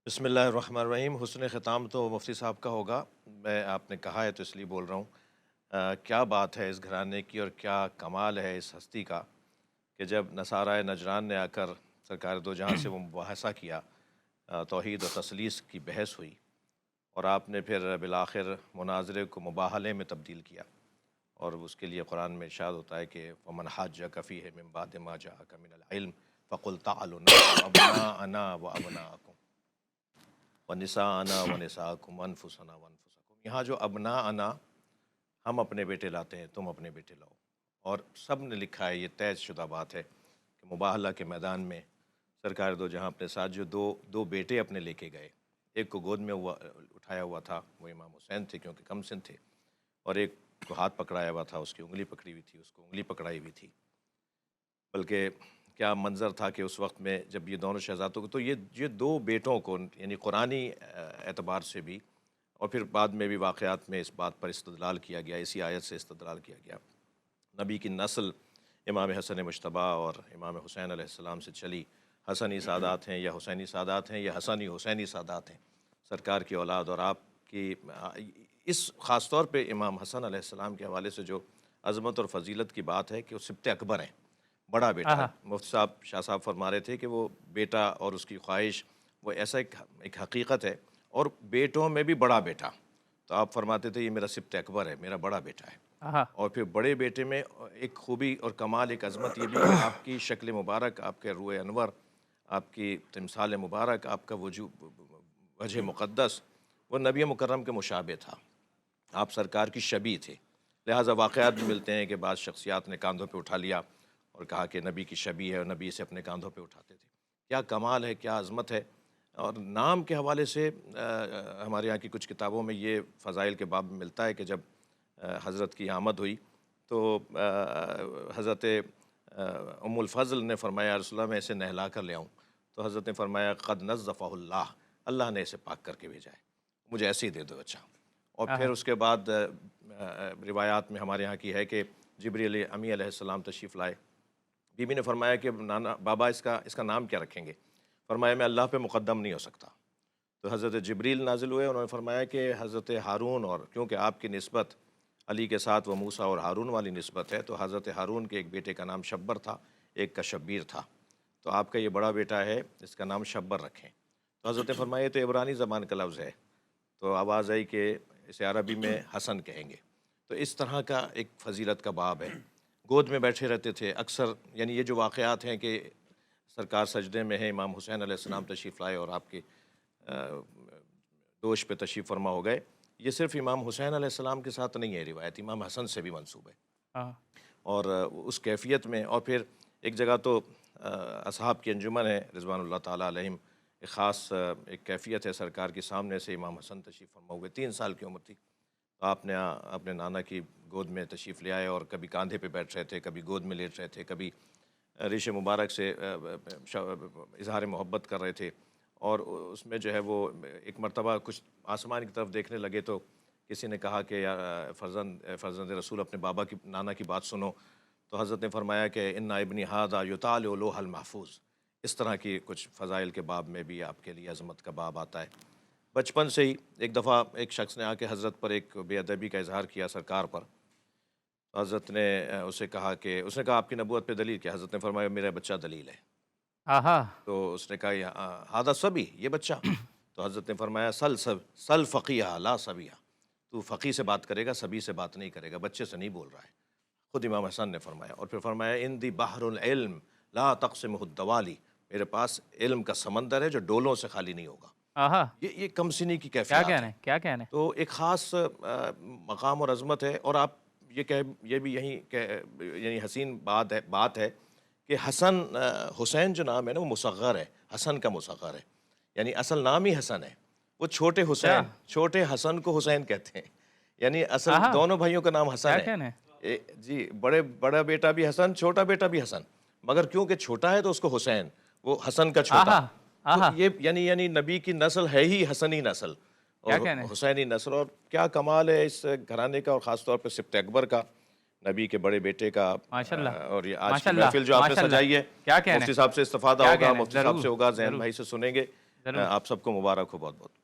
बिस्मिल्लाहिर्रहमानिर्रहीम। हुस्न ख़िताम तो मुफ्ती साहब का होगा। मैं आपने कहा है तो इसलिए बोल रहा हूँ। क्या बात है इस घराने की और क्या कमाल है इस हस्ती का कि जब नसाराए नजरान ने आकर सरकार दो जहाँ से वो मुबाहसा किया, तौहीद और तसलीस की बहस हुई और आपने फिर बिलाखिर मुनाजरे को मुबाहले में तब्दील किया। और उसके लिए कुरान में इरशाद होता है कि वमन हज्जक फ़ीहि मिन बाद मा जाअक मिनल इल्म फ़कुल तअलू नद'उ अब्नाअना व अब्नाअकुम व निसाअना व निसाअकुम अनफुसना व अनफुसकुम। यहाँ जो अब्नाअना, हम अपने बेटे लाते हैं, तुम अपने बेटे लाओ। और सब ने लिखा है, ये तय शुदा बात है कि मुबाहला के मैदान में सरकार दो जहाँ अपने साथ जो दो दो बेटे अपने लेके गए, एक को गोद में उठाया हुआ था, वो इमाम हुसैन थे क्योंकि कम सिन थे, और एक को हाथ पकड़ाया हुआ था, उसकी उंगली पकड़ी हुई थी, उसको उंगली पकड़ाई हुई थी। बल्कि क्या मंज़र था कि उस वक्त में जब ये दोनों शहज़ादों को, तो ये दो बेटों को यानी कुरानी एतबार से भी और फिर बाद में भी वाक़यात में इस बात पर इस्तदलाल किया गया, इसी आयत से इस्तदलाल किया गया, नबी की नस्ल इमाम हसन मुश्तबा और इमाम हुसैन अलैहिस्सलाम से चली। हसनी सादात हैं या हुसैनी सादात हैं या हसनी हुसैनी सादात हैं, सरकार की औलाद। और आपकी इस ख़ास तौर पे इमाम हसन अलैहिस्सलाम के हवाले से जो अज़मत और फ़जीलत की बात है कि वो सिब्त अकबर हैं, बड़ा बेटा। आहा! मुफ्ती साहब शाह साहब फरमा रहे थे कि वो बेटा और उसकी ख्वाहिश, वो ऐसा एक हकीकत है, और बेटों में भी बड़ा बेटा। तो आप फरमाते थे ये मेरा सिब्त अकबर है, मेरा बड़ा बेटा है। आहा! और फिर बड़े बेटे में एक खूबी और कमाल, एक अज़मत ये भी कि आपकी शक्ल मुबारक, आपके रूए अनवर, आपकी तिमसाल मुबारक, आपका वजह मुक़द्दस वो नबी मुकर्रम के मुशाबे था। आप सरकार की शबी थे। लिहाजा वाक़यात भी मिलते हैं कि बाद शख्सियात ने कांधों पे उठा लिया और कहा कि नबी की शबी है और नबी से अपने कांधों पे उठाते थे। क्या कमाल है, क्या अज़मत है। और नाम के हवाले से हमारे यहाँ की कुछ किताबों में ये फ़ज़ाइल के बाब में मिलता है कि जब हज़रत की आमद हुई तो हज़रत उम्मुल फ़ज़ल ने फ़रमाया, या रसूलल्लाह मैं इसे नहला कर ले आऊँ। तो हज़रत ने फ़रमाया, क़द नज़्ज़फ़हुल्लाह, अल्लाह ने इसे पाक करके भेजा है, मुझे ऐसे ही दे दो अच्छा। और फिर आहा! उसके बाद रिवायात में हमारे यहाँ की है कि जिब्रील अमी अलैहिस्सलाम तशरीफ़ लाए। बीबी ने फरमाया कि नाना बाबा इसका इसका नाम क्या रखेंगे? फरमाया मैं अल्लाह पे मुक़द्दम नहीं हो सकता। तो हज़रत जिब्रील नाज़िल हुए, उन्होंने फरमाया कि हज़रत हारून, और क्योंकि आपकी निस्बत अली के साथ वो मूसा और हारून वाली निस्बत है, तो हज़रत हारून के एक बेटे का नाम शब्बर था, एक का शब्बीर था। तो आपका ये बड़ा बेटा है, इसका नाम शब्बर रखें। तो हज़रत ने फरमाया ये तो इब्रानी ज़बान का लफ्ज़ है। तो आवाज़ आई कि इसे अरबी में हसन कहेंगे। तो इस तरह का एक फ़जीलत का बाब है। गोद में बैठे रहते थे अक्सर, यानी ये जो वाक़यात हैं कि सरकार सजदे में है, इमाम हुसैन अलैहिस्सलाम तशरीफ़ लाए और आपके दोश पे तशरीफ़ फरमा हो गए। ये सिर्फ़ इमाम हुसैन अलैहिस्सलाम के साथ नहीं है रिवायत, इमाम हसन से भी मंसूब है। आहा! और उस कैफ़ियत में, और फिर एक जगह तो असहाब की अंजुमन है रिज़वानुल्लाह ताला अलैहिम, एक ख़ास एक कैफ़ियत है सरकार के सामने से इमाम हसन तशरीफ़ फरमा हुए, 3 साल की उम्र थी। तो आपने अपने नाना की गोद में तशरीफ़ ले आए और कभी कांधे पे बैठ रहे थे, कभी गोद में लेट रहे थे, कभी रेशे मुबारक से इज़हार मोहब्बत कर रहे थे। और उसमें जो है वो एक मरतबा कुछ आसमान की तरफ देखने लगे तो किसी ने कहा कि या फ़र्ज़ंद रसूल अपने बाबा की, नाना की बात सुनो। तो हज़रत ने फरमाया कि इन्ना इब्नी हादा युतालु लोहल महफूज़। इस तरह की कुछ फ़ज़ाइल के बाब में भी आपके लिए अज़मत का बाब आता है। बचपन से ही एक दफ़ा एक शख्स ने आके हज़रत पर एक बेअदबी का इज़हार किया सरकार पर। तो हज़रत ने उसे कहा कि, उसने कहा आपकी नबूवत पे दलील क्या? हज़रत ने फरमाया मेरा बच्चा दलील है। आहा! तो उसने कहा हादा सबी, ये बच्चा। तो हज़रत ने फरमाया सल फ़क़ीहा ला सबिया, तू फ़क़ी से बात करेगा, सभी से बात नहीं करेगा, बच्चे से नहीं बोल रहा है। खुद इमाम हसन ने फरमाया। और फिर फरमाया इंदी बहरुल इल्म ला तक़सिमुहु दवाली, मेरे पास इल्म का समंदर है जो डोलों से खाली नहीं होगा। आहा! ये कमसिनी की क्या कैफ़ियत कहना है। है, क्या कहना है? तो एक ख़ास मक़ाम और अज़मत है। और आप ये भी यहीं यानी हसीन बात है कि हसन हुसैन जो नाम है ना वो मुसग़्ग़र है, हसन का मुसग़्ग़र है, यानी असल नाम ही हसन है। वो अच्छा! छोटे हसन को हुसैन कहते हैं, यानी असल आहा! दोनों भाइयों का नाम हसन क्या है। कहना है? जी, बड़ा बेटा भी हसन, छोटा बेटा भी हसन, मगर क्योंकि छोटा है तो उसको हुसैन, वो हसन का छोटा। आहा! तो आहा! ये यानी नबी की नस्ल है ही हसनी नस्ल क्या और कहना है? हुसैनी नस्ल। और क्या कमाल है इस घराने का, और ख़ास तौर पे सिब्त अकबर का, नबी के बड़े बेटे का। माशाल्लाह, और ये आज की माशाल्लाह, महफ़िल जो आपने माशाल्लाह! सजाई है, क्या कहना मुफ्ती है? साहब से इस्तिफ़ादा क्या होगा, कहना है? मुफ्ती साहब ज़रूर, से होगा, ज़ैन ज़रूर। भाई से सुनेंगे। ضرور آپ سب کو مبارک ہو بہت بہت.